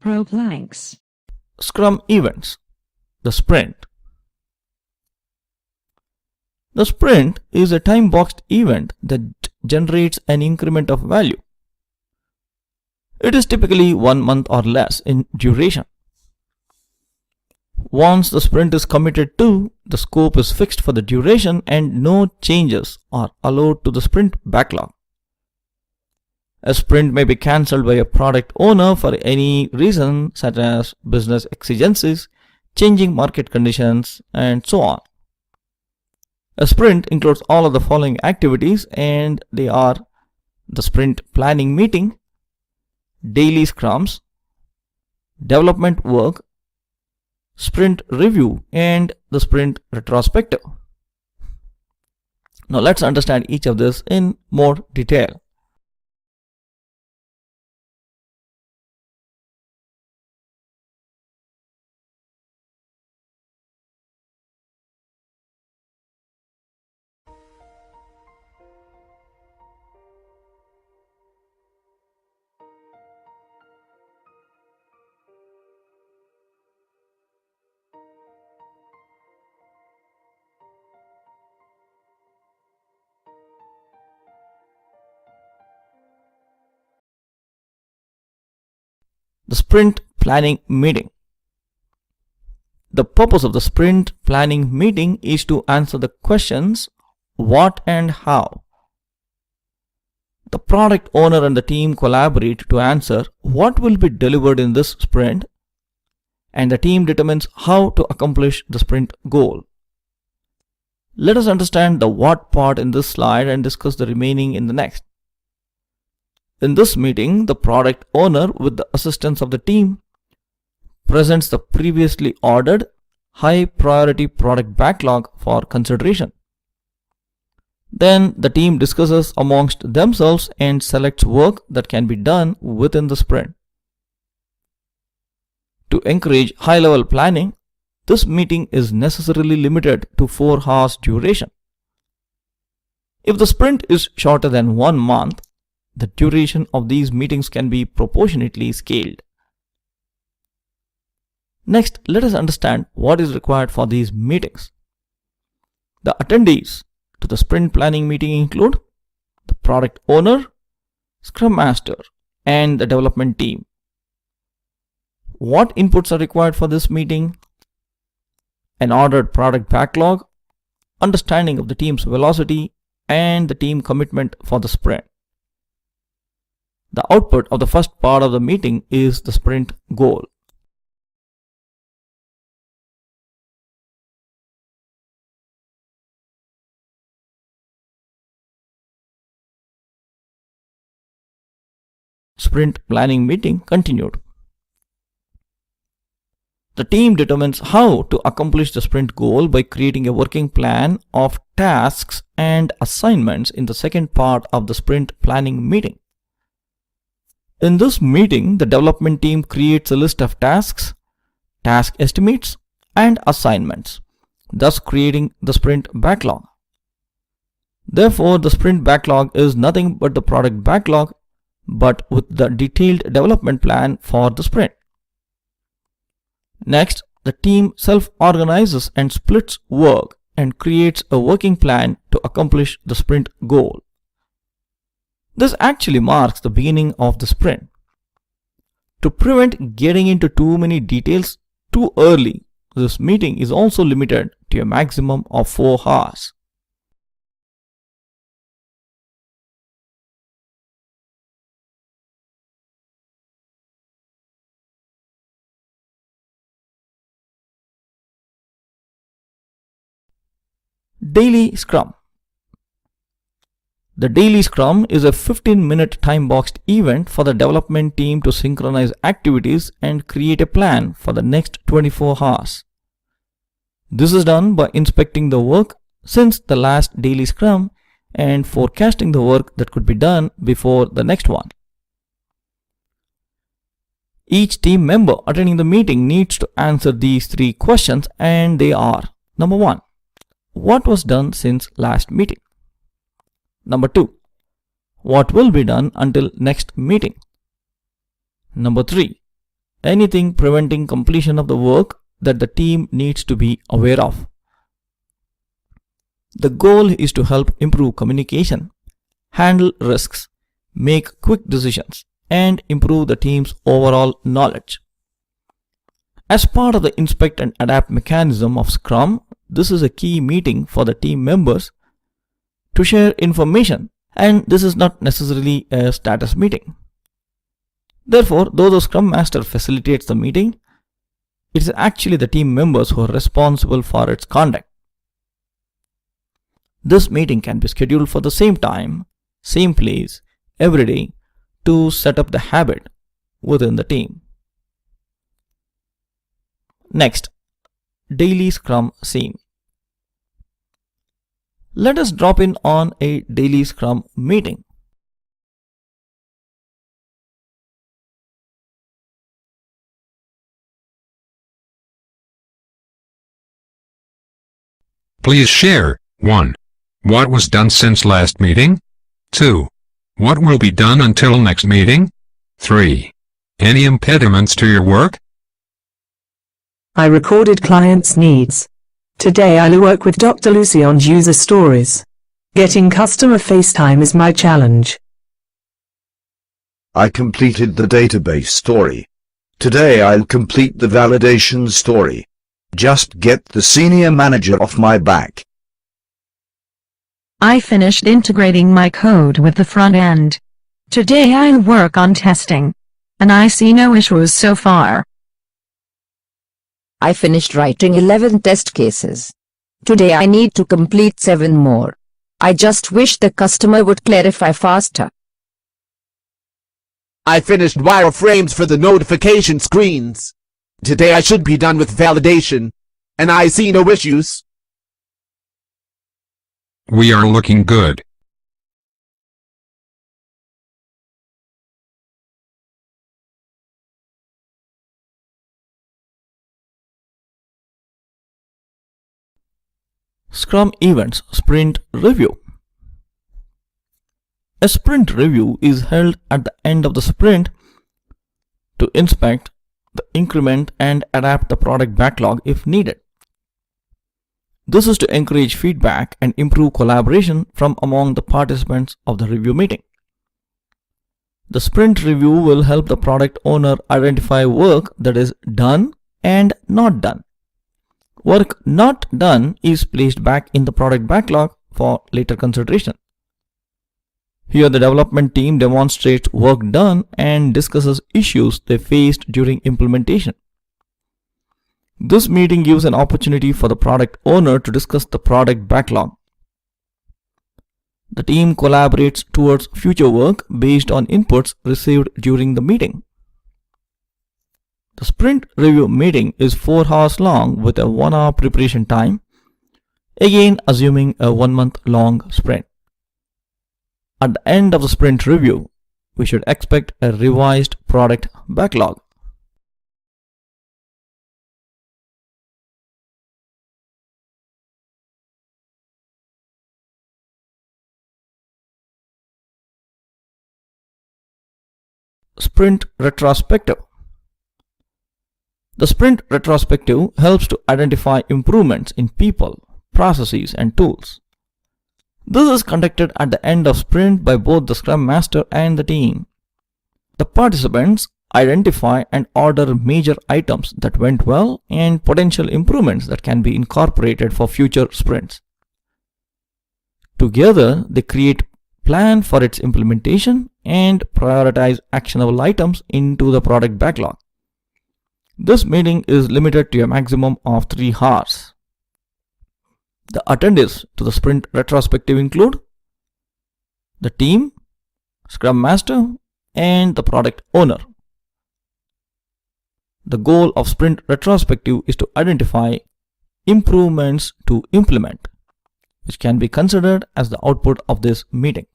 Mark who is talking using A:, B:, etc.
A: ProplanX.
B: Scrum events. The sprint. The sprint is a time-boxed event that generates an increment of value. It is typically 1 month or less in duration. Once the sprint is committed to, the scope is fixed for the duration and no changes are allowed to the sprint backlog. A sprint may be cancelled by a product owner for any reason such as business exigencies, changing market conditions, and so on. A sprint includes all of the following activities, and they are the sprint planning meeting, daily scrums, development work, sprint review, and the sprint retrospective. Now let's understand each of this in more detail. The sprint planning meeting. The purpose of the sprint planning meeting is to answer the questions what and how. The product owner and the team collaborate to answer what will be delivered in this sprint, and the team determines how to accomplish the sprint goal. Let us understand the what part in this slide and discuss the remaining in the next. In this meeting, the product owner, with the assistance of the team, presents the previously ordered high priority product backlog for consideration. Then the team discusses amongst themselves and selects work that can be done within the sprint. To encourage high-level planning, this meeting is necessarily limited to 4 hours duration. If the sprint is shorter than 1 month, the duration of these meetings can be proportionately scaled. Next, let us understand what is required for these meetings. The attendees to the sprint planning meeting include the product owner, Scrum Master, and the development team. What inputs are required for this meeting? An ordered product backlog, understanding of the team's velocity, and the team commitment for the sprint. The output of the first part of the meeting is the sprint goal. Sprint planning meeting continued. The team determines how to accomplish the sprint goal by creating a working plan of tasks and assignments in the second part of the sprint planning meeting. In this meeting, the development team creates a list of tasks, task estimates, and assignments, thus creating the sprint backlog. Therefore, the sprint backlog is nothing but the product backlog, but with the detailed development plan for the sprint. Next, the team self-organizes and splits work and creates a working plan to accomplish the sprint goal. This actually marks the beginning of the sprint. To prevent getting into too many details too early, this meeting is also limited to a maximum of 4 hours. Daily Scrum. The daily Scrum is a 15-minute time-boxed event for the development team to synchronize activities and create a plan for the next 24 hours. This is done by inspecting the work since the last daily Scrum and forecasting the work that could be done before the next one. Each team member attending the meeting needs to answer these 3 questions, and they are: Number 1. What was done since last meeting? Number 2. What will be done until next meeting? Number 3. anything preventing completion of the work that the team needs to be aware of. The goal is to help improve communication, handle risks, make quick decisions, and improve the team's overall knowledge. As part of the inspect and adapt mechanism of Scrum, this is a key meeting for the team members to share information, and this is not necessarily a status meeting. Therefore, though the Scrum Master facilitates the meeting, it is actually the team members who are responsible for its conduct. This meeting can be scheduled for the same time, same place, every day to set up the habit within the team. Next, daily Scrum scene. Let us drop in on a daily Scrum meeting.
A: Please share. 1. What was done since last meeting? 2. What will be done until next meeting? 3. Any impediments to your work?
C: I recorded clients' needs. Today I'll work with Dr. Lucy on user stories. Getting customer FaceTime is my challenge.
D: I completed the database story. Today I'll complete the validation story. Just get the senior manager off my back.
E: I finished integrating my code with the front end. Today I'll work on testing. And I see no issues so far.
F: I finished writing 11 test cases. Today I need to complete 7 more. I just wish the customer would clarify faster.
G: I finished wireframes for the notification screens. Today I should be done with validation, and I see no issues.
A: We are looking good.
B: Scrum Events Sprint Review. A sprint review is held at the end of the sprint to inspect, increment, and adapt the product backlog if needed. This is to encourage feedback and improve collaboration from among the participants of the review meeting. The sprint review will help the product owner identify work that is done and not done. Work not done is placed back in the product backlog for later consideration. Here the development team demonstrates work done and discusses issues they faced during implementation. This meeting gives an opportunity for the product owner to discuss the product backlog. The team collaborates towards future work based on inputs received during the meeting. The sprint review meeting is 4 hours long with a 1-hour preparation time, again assuming a 1-month long sprint. At the end of the sprint review, we should expect a revised product backlog. Sprint Retrospective. The sprint retrospective helps to identify improvements in people, processes, and tools. This is conducted at the end of sprint by both the Scrum Master and the team. The participants identify and order major items that went well and potential improvements that can be incorporated for future sprints. Together, they create plan for its implementation and prioritize actionable items into the product backlog. This meeting is limited to a maximum of 3 hours. The attendees to the sprint retrospective include the team, Scrum Master, and the product owner. The goal of sprint retrospective is to identify improvements to implement, which can be considered as the output of this meeting.